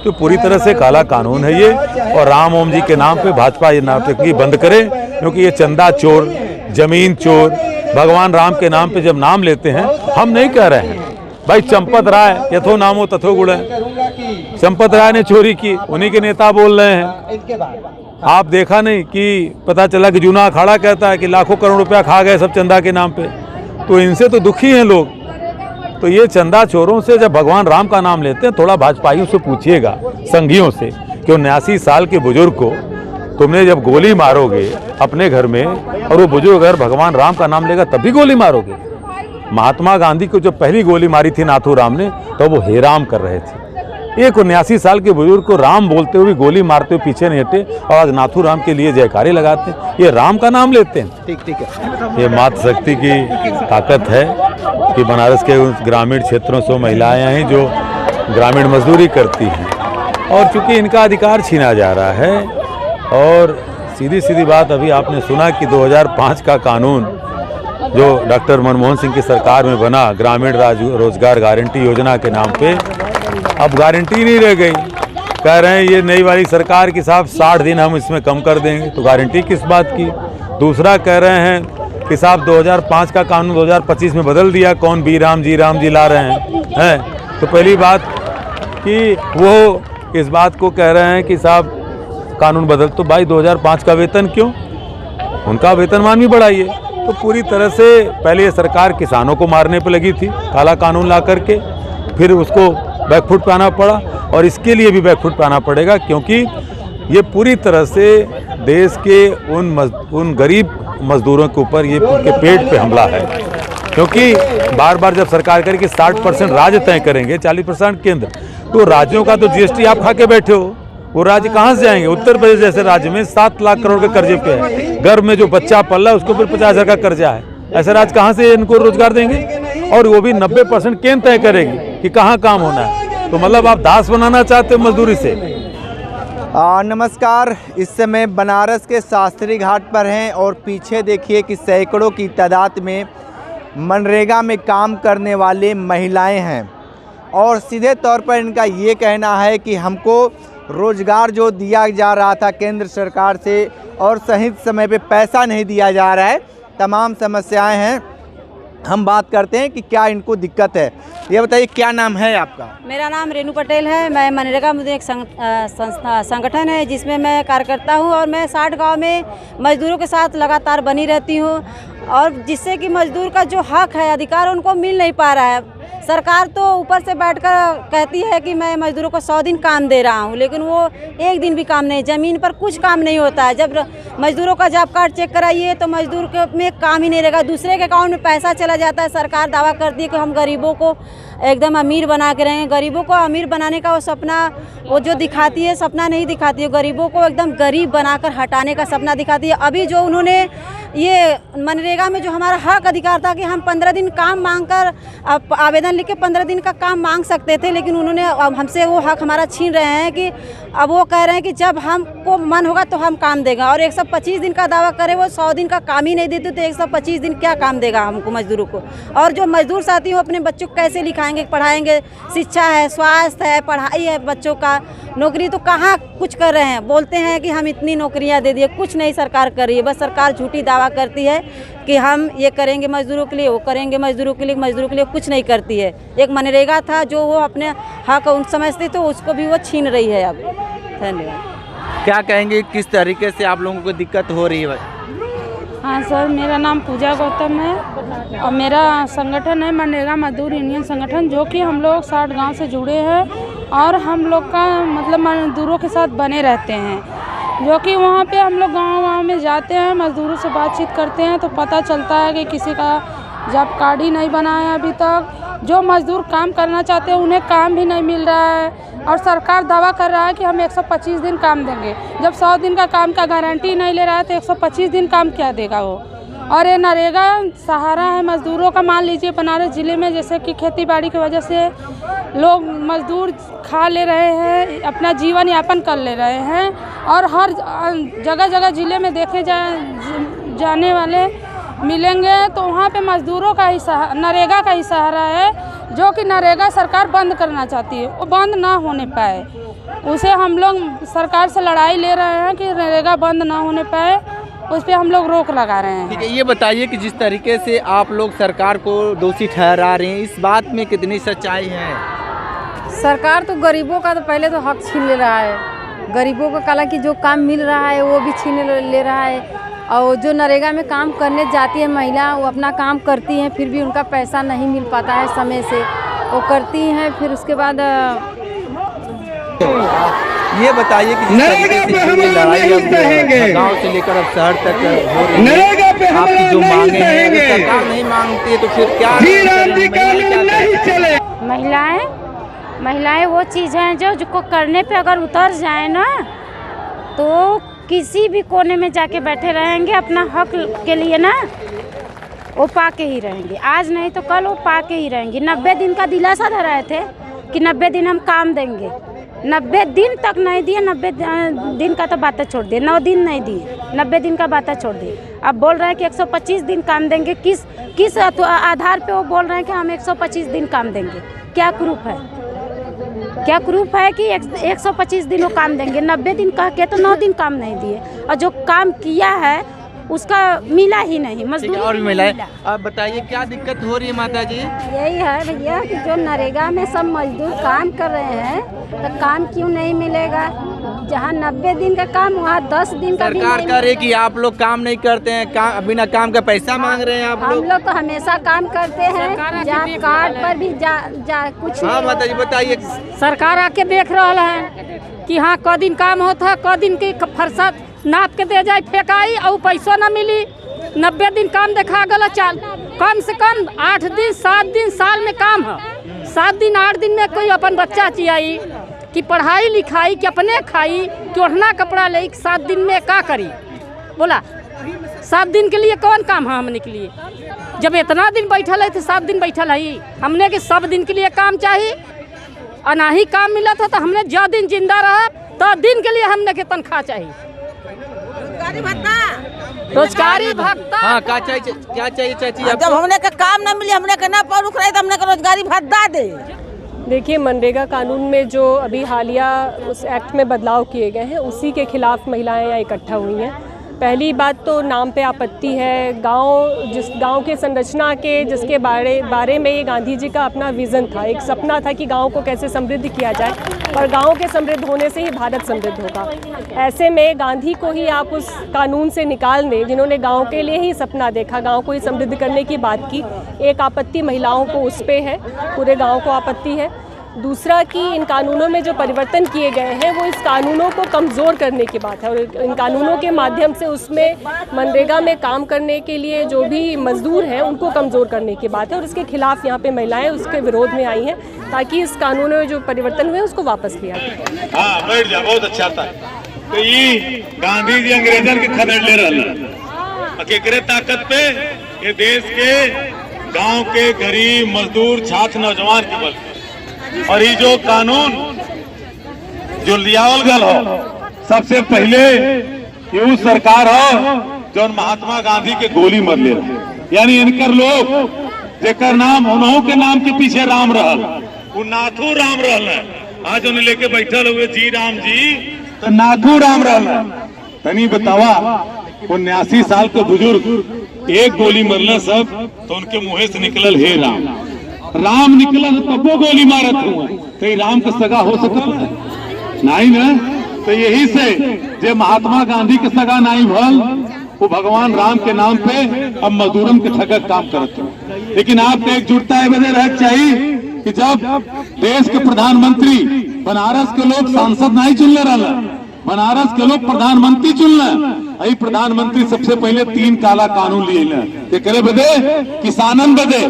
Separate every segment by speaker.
Speaker 1: तो पूरी तरह से काला कानून है ये। और राम ओम जी के नाम पे भाजपा ये नाटकी बंद करे, क्योंकि ये चंदा चोर, जमीन चोर, भगवान राम के नाम पे जब नाम लेते हैं, हम नहीं कह रहे हैं भाई चंपत राय यथो नामो तथो गुण है, चंपत राय ने चोरी की, उन्हीं के नेता बोल रहे हैं। आप देखा नहीं कि पता चला कि जूना अखाड़ा कहता है कि लाखों करोड़ रुपया खा गए सब चंदा के नाम पे, तो इनसे तो दुखी हैं लोग। तो ये चंदा चोरों से जब भगवान राम का नाम लेते हैं, थोड़ा भाजपाइयों से पूछिएगा, संघियों से, कि 79 साल के बुजुर्ग को तुमने जब गोली मारोगे अपने घर में, और वो बुजुर्ग अगर भगवान राम का नाम लेगा तभी गोली मारोगे। महात्मा गांधी को जब पहली गोली मारी थी नाथूराम ने, तो वो हे राम कर रहे थे। एक 79 साल के बुजुर्ग को राम बोलते हुए गोली मारते हुए पीछे नहीं हटे, और आज नाथूराम के लिए जयकारे लगाते हैं, ये राम का नाम लेते हैं।
Speaker 2: ठीक है।
Speaker 1: ये मातृशक्ति की ताकत है कि बनारस के उस ग्रामीण क्षेत्रों से महिलाएं हैं जो ग्रामीण मजदूरी करती हैं, और चूंकि इनका अधिकार छीना जा रहा है। और सीधी सीधी बात, अभी आपने सुना कि 2005 का कानून जो डॉक्टर मनमोहन सिंह की सरकार में बना, ग्रामीण रोजगार गारंटी योजना के नाम पे, अब गारंटी नहीं रह गई। कह रहे हैं ये नई वाली सरकार के साथ 60 दिन हम इसमें कम कर देंगे, तो गारंटी किस बात की। दूसरा कह रहे हैं कि साहब 2005 का कानून 2025 में बदल दिया, कौन बी राम जी ला रहे हैं। तो पहली बात कि वो इस बात को कह रहे हैं कि साहब कानून बदल, तो भाई 2005 का वेतन क्यों, उनका वेतनमान भी बढ़ाइए। तो पूरी तरह से पहले ये सरकार किसानों को मारने पर लगी थी काला कानून ला करके, फिर उसको बैकफुट पे आना पड़ा, और इसके लिए भी बैकफुट पे आना पड़ेगा, क्योंकि ये पूरी तरह से देश के उन गरीब मजदूरों के ऊपर ये उनके पेट पे हमला है। क्योंकि बार बार जब सरकार करे कि 60% राज्य तय करेंगे, 40% केंद्र, तो राज्यों का तो जीएसटी आप खा के बैठे हो, वो राज्य कहाँ से आएंगे। उत्तर प्रदेश जैसे राज्य में 7 लाख करोड़ के कर्जे पे है, घर में जो बच्चा पल रहा है उसको फिर 50,000 का कर्जा है। ऐसे राज्य कहाँ से इनको रोजगार देंगे, और वो भी 90% केंद्र तय करेगी कि कहाँ काम होना है। तो मतलब आप दास बनाना चाहते हो मजदूरी से।
Speaker 2: नमस्कार, इस समय बनारस के शास्त्री घाट पर हैं, और पीछे देखिए कि सैकड़ों की तादाद में मनरेगा में काम करने वाले महिलाएं हैं, और सीधे तौर पर इनका ये कहना है कि हमको रोज़गार जो दिया जा रहा था केंद्र सरकार से, और सही समय पे पैसा नहीं दिया जा रहा है, तमाम समस्याएं हैं। हम बात करते हैं कि क्या इनको दिक्कत है। ये बताइए, क्या नाम है आपका?
Speaker 3: मेरा नाम रेनू पटेल है। मैं मनरेगा मुझे एक संगठन है जिसमें मैं कार्यकर्ता हूँ, और मैं 60 गांव में मजदूरों के साथ लगातार बनी रहती हूँ, और जिससे कि मजदूर का जो हक है, अधिकार, उनको मिल नहीं पा रहा है। सरकार तो ऊपर से बैठकर कहती है कि मैं मजदूरों को 100 दिन काम दे रहा हूँ, लेकिन वो एक दिन भी काम नहीं, ज़मीन पर कुछ काम नहीं होता है। जब मजदूरों का जॉब कार्ड चेक कराइए तो मजदूर के में काम ही नहीं रहेगा, दूसरे के अकाउंट में पैसा चला जाता है। सरकार दावा करती है कि हम गरीबों को एकदम अमीर बना के रहेंगे। गरीबों को अमीर बनाने का वो सपना, वो जो दिखाती है, सपना नहीं दिखाती है, गरीबों को एकदम गरीब बनाकर हटाने का सपना दिखाती है। अभी जो उन्होंने ये मनरेगा में जो हमारा हक अधिकार था कि हम 15 दिन काम मांगकर आवेदन लिख के 15 दिन का काम मांग सकते थे, लेकिन उन्होंने अब हमसे वो हक हमारा छीन रहे हैं कि अब वो कह रहे हैं कि जब हमको मन होगा तो हम काम देगा। और 125 दिन का दावा करे, वो 100 दिन का काम ही नहीं देते, तो 125 दिन क्या काम देगा हमको मजदूरों को। और जो मजदूर साथी हो अपने बच्चों को कैसे लिखाएंगे, पढ़ाएंगे, शिक्षा है, स्वास्थ्य है, पढ़ाई है बच्चों का, नौकरी तो कहाँ कुछ कर रहे हैं। बोलते हैं कि हम इतनी नौकरियां दे दिए, कुछ नहीं सरकार कर रही है। बस सरकार झूठी दावा करती है कि हम ये करेंगे मजदूरों के लिए, वो करेंगे मजदूरों के लिए, कुछ नहीं करती है। एक मनरेगा था जो वो अपने हक उन समझते तो उसको भी वो छीन रही है अब। धन्यवाद।
Speaker 2: क्या कहेंगे, किस तरीके से आप लोगों को दिक्कत हो रही है?
Speaker 4: हाँ सर, मेरा नाम पूजा गौतम है, और मेरा संगठन है मनरेगा मजदूर यूनियन संगठन, जो कि हम लोग 60 गांव से जुड़े हैं, और हम लोग का मतलब मजदूरों के साथ बने रहते हैं। जो कि वहाँ पे हम लोग गाँव में जाते हैं, मजदूरों से बातचीत करते हैं, तो पता चलता है कि किसी का जॉब कार्ड ही नहीं बना है अभी तक। जो मजदूर काम करना चाहते हैं उन्हें काम भी नहीं मिल रहा है, और सरकार दावा कर रहा है कि हम 125 दिन काम देंगे। जब 100 दिन का काम का गारंटी नहीं ले रहा है तो 125 दिन काम क्या देगा वो। और ये नरेगा सहारा है मजदूरों का। मान लीजिए बनारस ज़िले में जैसे कि खेती बाड़ी की वजह से लोग मजदूर खा ले रहे हैं, अपना जीवन यापन कर ले रहे हैं, और हर जगह जगह ज़िले में देखे जाने वाले मिलेंगे तो वहाँ पे मजदूरों का ही नरेगा का ही सहारा है, जो कि नरेगा सरकार बंद करना चाहती है, वो बंद ना होने पाए। उसे हम लोग सरकार से लड़ाई ले रहे हैं कि नरेगा बंद ना होने पाए, उस पर हम लोग रोक लगा रहे हैं।
Speaker 2: ठीक है, ये बताइए कि जिस तरीके से आप लोग सरकार को दोषी ठहरा रहे हैं, इस बात में कितनी सच्चाई है?
Speaker 3: सरकार तो गरीबों का तो पहले तो हक छीन ले रहा है, गरीबों को कला की जो काम मिल रहा है वो भी छीन ले रहा है। और जो नरेगा में काम करने जाती है महिला, वो अपना काम करती हैं, फिर भी उनका पैसा नहीं मिल पाता है समय से, वो करती हैं। फिर उसके बाद
Speaker 2: ये बताइए कि जिस तरीके से ये लड़ाई अब गाँव से लेकर अब शहर तक हो रही है, आपकी जो मांगे हैं अगर सरकार नहीं मांगती है तो फिर क्या
Speaker 5: महिलाएं वो चीज़ हैं जो करने पे अगर उतर जाए ना तो किसी भी कोने में जाके बैठे रहेंगे, अपना हक के लिए ना वो पाके ही रहेंगे। आज नहीं तो कल वो पाके ही रहेंगी। 90 दिन का दिलासा धराए थे कि 90 दिन हम काम देंगे, 90 दिन तक नहीं दिए। 90 दिन का तो बातें छोड़ दिए, 9 दिन नहीं दिए, 90 दिन का बातें छोड़ दिए। अब बोल रहे हैं कि 125 दिन काम देंगे। किस आधार पे वो बोल रहे हैं कि हम 125 दिन काम देंगे? क्या प्रूफ है? क्या प्रूफ है कि 125 दिन वो काम देंगे? 90 दिन कह के तो 9 दिन काम नहीं दिए, और जो काम किया है उसका मिला ही नहीं। मजदूरी
Speaker 2: और भी मिला है। अब बताइए क्या दिक्कत हो रही है माता जी?
Speaker 5: यही है भैया कि जो नरेगा में सब मजदूर काम कर रहे हैं तो काम क्यों नहीं मिलेगा? जहाँ 90 दिन का काम वहाँ 10 दिन का भी नहीं।
Speaker 2: सरकार कह रही कि आप लोग काम नहीं करते हैं, बिना काम का पैसा मांग रहे हैं आप लोग।
Speaker 5: हम लोग तो हमेशा काम करते हैं, जहाँ कार्ड पर भी जा कुछ।
Speaker 2: हाँ माता जी बताइए।
Speaker 4: सरकार आके देख रहा है कि हाँ क दिन काम होता है, क दिन की फरसत नाप के दे जाए फेंकाई और पैसा ना मिली। 90 दिन काम देखा गला चाल, कम से कम 8 दिन 7 दिन साल में काम है। 7 दिन 8 दिन में कोई अपन बच्चा चाहिए कि पढ़ाई लिखाई कि अपने खाई कि ओढ़ना कपड़ा ले, 7 दिन में क्या करी बोला? 7 दिन के लिए कौन काम है हमने के लिए? जब इतना दिन बैठल है तो 7 दिन बैठल है हमने के सब दिन के लिए काम चाहिए, और ना ही काम मिला था तो हमने जो दिन जिंदा रहा तो दिन के लिए हमने के तनख्वाह चाहिए, रोजगारी भत्ता।
Speaker 2: हाँ क्या चाहिए चाची?
Speaker 6: जब हमने का काम न मिले, हमने का ना पर रुक रहे तो हमने का रोजगारी भत्ता दे।
Speaker 7: देखिए, मनरेगा कानून में जो अभी हालिया उस एक्ट में बदलाव किए गए हैं उसी के खिलाफ महिलाएं यहाँ इकट्ठा हुई हैं। पहली बात तो नाम पे आपत्ति है। जिस गांव के संरचना के जिसके बारे में ये गांधी जी का अपना विज़न था, एक सपना था कि गांव को कैसे समृद्ध किया जाए, और गांव के समृद्ध होने से ही भारत समृद्ध होगा। ऐसे में गांधी को ही आप उस कानून से निकाल दें जिन्होंने गांव के लिए ही सपना देखा, गांव को ही समृद्ध करने की बात की। एक आपत्ति महिलाओं को उस पे है, पूरे गाँव को आपत्ति है। दूसरा कि इन कानूनों में जो परिवर्तन किए गए हैं वो इस कानूनों को कमज़ोर करने की बात है, और इन कानूनों के माध्यम से उसमें मनरेगा में काम करने के लिए जो भी मजदूर हैं उनको कमज़ोर करने की बात है, और इसके खिलाफ यहाँ पे महिलाएं उसके विरोध में आई हैं ताकि इस कानूनों में जो परिवर्तन हुए उसको वापस लिया जाए।
Speaker 8: हाँ बैठ जा, बहुत अच्छा था। तो ये गांधी जी अंग्रेजन के खदेड़ ले रहा केकरे ताकत पे ये देश के गांव के गरीब मजदूर छात्र नौजवान के बल, और ये जो कानून जो लियावल गल हो सबसे पहले ये सरकार हो जो महात्मा गांधी के गोली मर ले, यानी इनकर लोग जेकर नाम उन्हों के नाम के पीछे राम रहल, वो नाथू राम रहल है। आज उन्हें लेके बैठल हुए जी राम जी, तो नाथू राम रहल है। तनी बतावा 79 साल के बुजुर्ग एक गोली मरल सब, तो उनके मुंह से निकलल हे राम, राम निकला तब वो गोली मारत हुआ, तो राम का सगा हो सकता है नहीं ना? तो यही से जे महात्मा गांधी के सगा नहीं भल, वो भगवान राम के नाम पे अब मजदूरन के ठगक काम करते हैं। लेकिन आपको एकजुटता है बने रह चाहिए कि जब देश के प्रधानमंत्री बनारस के लोग सांसद नहीं चुनने रहा, बनारस के लोग प्रधानमंत्री चुनना, यही प्रधानमंत्री सबसे पहले 3 काला कानून लिए करे बदे किसानन बदे,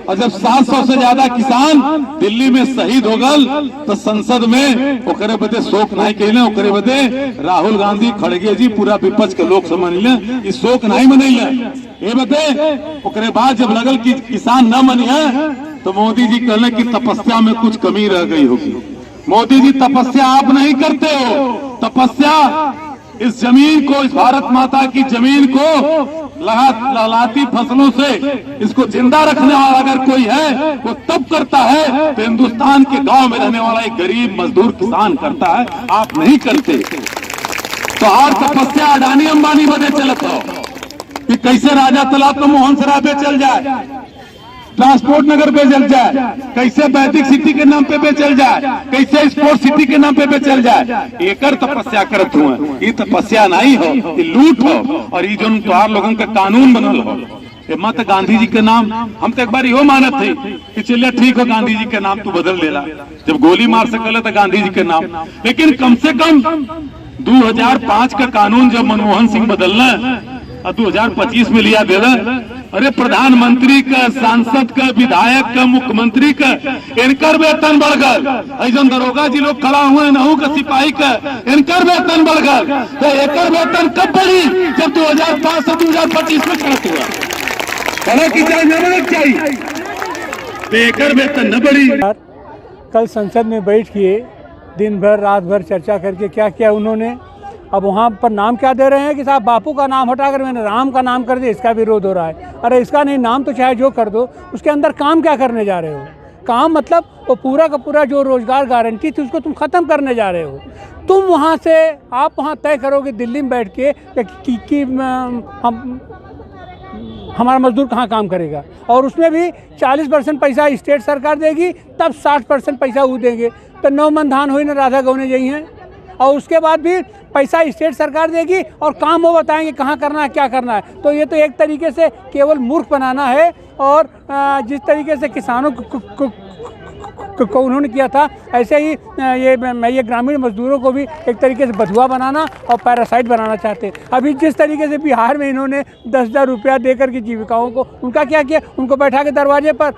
Speaker 8: और जब 700 से ज्यादा किसान दिल्ली में शहीद हो गल तो संसद में ओकरे बदे शोक नहीं कहले, ओकरे बदे राहुल गांधी खड़गे जी पूरा विपक्ष के लोग समझ ले शोक नहीं मनैले। ये बदे ओकरे बाद जब लगल कि किसान न मनिए तो मोदी जी कहले कि तपस्या में कुछ कमी रह गई होगी। मोदी जी तपस्या आप नहीं करते हो, तपस्या इस जमीन को, इस भारत माता की जमीन को लहलाती फसलों से इसको जिंदा रखने वाला अगर कोई है वो तब करता है तो हिंदुस्तान के गांव में रहने वाला एक गरीब मजदूर किसान करता है, आप नहीं करते। तो हर तपस्या अडानी अंबानी बने चलत हो कि कैसे राजा तालाब तो मोहन सराय पे चल जाए, ट्रांसपोर्ट नगर पे चल जाए, कैसे वैदिक सिटी के नाम पे चल जाए, कैसे स्पोर्ट सिटी के नाम पे चल जाए। एकर तपस्या करत हुए, ये तपस्या नहीं हो, ये लूट हो। और ये जो त्योहार लोगों का कानून बनल हो, ये मत गांधी जी के नाम, हम तो एक बार यो मानत थे कि चलिए ठीक हो गांधी जी के नाम तू बदल देला, जब गोली मार सकल तो गांधी जी के नाम, लेकिन कम से कम 2005 का कानून जब मनमोहन सिंह बदलना और 2025 में लिया देला, अरे प्रधानमंत्री का, सांसद का, विधायक का, मुख्यमंत्री का इनकर वेतन बढ़ गए, ऐसा दरोगा जी लोग खड़ा हुए नहू का, सिपाही का इनकर वेतन बढ़ गए। तो एकर वेतन कब बढ़ी? जब 2005 से 2025 में खर्च हुआ। बढ़ा की चाहिए, तो एकर वेतन न बढ़ी।
Speaker 9: कल संसद में बैठ के दिन भर रात भर चर्चा करके क्या किया उन्होंने। अब वहाँ पर नाम क्या दे रहे हैं कि साहब बापू का नाम हटाकर मैंने राम का नाम कर दिया, इसका विरोध हो रहा है। अरे इसका नहीं, नाम तो चाहे जो कर दो, उसके अंदर काम क्या करने जा रहे हो? काम मतलब वो पूरा का पूरा जो रोजगार गारंटी थी उसको तुम ख़त्म करने जा रहे हो। तुम वहाँ से, आप वहाँ तय करोगे दिल्ली में बैठ के कि हमारा मजदूर कहाँ काम करेगा, और उसमें भी 40% पैसा स्टेट सरकार देगी, तब 60% पैसा वो देंगे। तो 9 मन धान हुई ना राधा गौने यही हैं। और उसके बाद भी पैसा स्टेट सरकार देगी और काम वो बताएंगे कहाँ करना है, क्या करना है। तो ये तो एक तरीके से केवल मूर्ख बनाना है। और जिस तरीके से किसानों को उन्होंने किया था, ऐसे ही ये ग्रामीण मजदूरों को भी एक तरीके से बधुआ बनाना और पैरासाइट बनाना चाहते हैं। अभी जिस तरीके से बिहार में इन्होंने 10,000 रुपया देकर के जीविकाओं को, उनका क्या किया, उनको बैठा के दरवाजे पर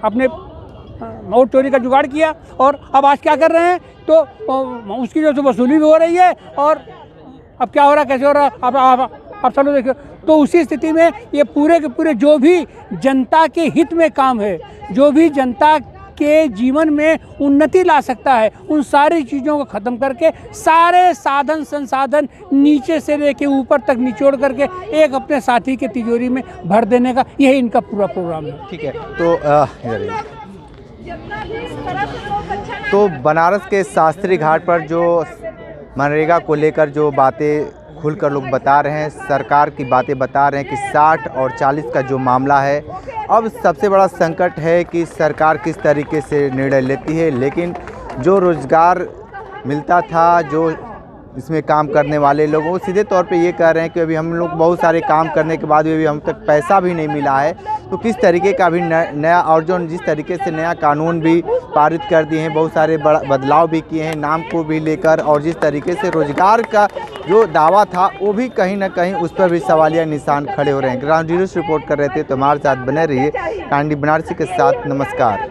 Speaker 9: अपने नोट चोरी का जुगाड़ किया। और अब आज क्या कर रहे हैं, तो उसकी जो वसूली भी हो रही है। और अब क्या हो रहा है, कैसे हो रहा है, अब चलो देखो। तो उसी स्थिति में ये पूरे के पूरे जो भी जनता के हित में काम है, जो भी जनता के जीवन में उन्नति ला सकता है, उन सारी चीज़ों को ख़त्म करके सारे साधन संसाधन नीचे से लेके ऊपर तक निचोड़ करके एक अपने साथी के तिजोरी में भर देने का, यही इनका पूरा प्रोग्राम है।
Speaker 2: ठीक है, तो बनारस के शास्त्री घाट पर जो मनरेगा को लेकर जो बातें खुलकर लोग बता रहे हैं, सरकार की बातें बता रहे हैं कि 60 और 40 का जो मामला है, अब सबसे बड़ा संकट है कि सरकार किस तरीके से निर्णय लेती है। लेकिन जो रोज़गार मिलता था, जो इसमें काम करने वाले लोगों को सीधे तौर पे ये कह रहे हैं कि अभी हम लोग बहुत सारे काम करने के बाद भी हम तक पैसा भी नहीं मिला है। तो किस तरीके का भी नया, और जो जिस तरीके से नया कानून भी पारित कर दिए हैं, बहुत सारे बदलाव भी किए हैं नाम को भी लेकर, और जिस तरीके से रोजगार का जो दावा था वो भी कहीं ना कहीं उस पर भी सवालिया निशान खड़े हो रहे हैं। ग्राउंड जीरो से रिपोर्ट कर रहे थे, तो हमारे साथ बने रहिए। कांडी बनारसी के साथ, नमस्कार।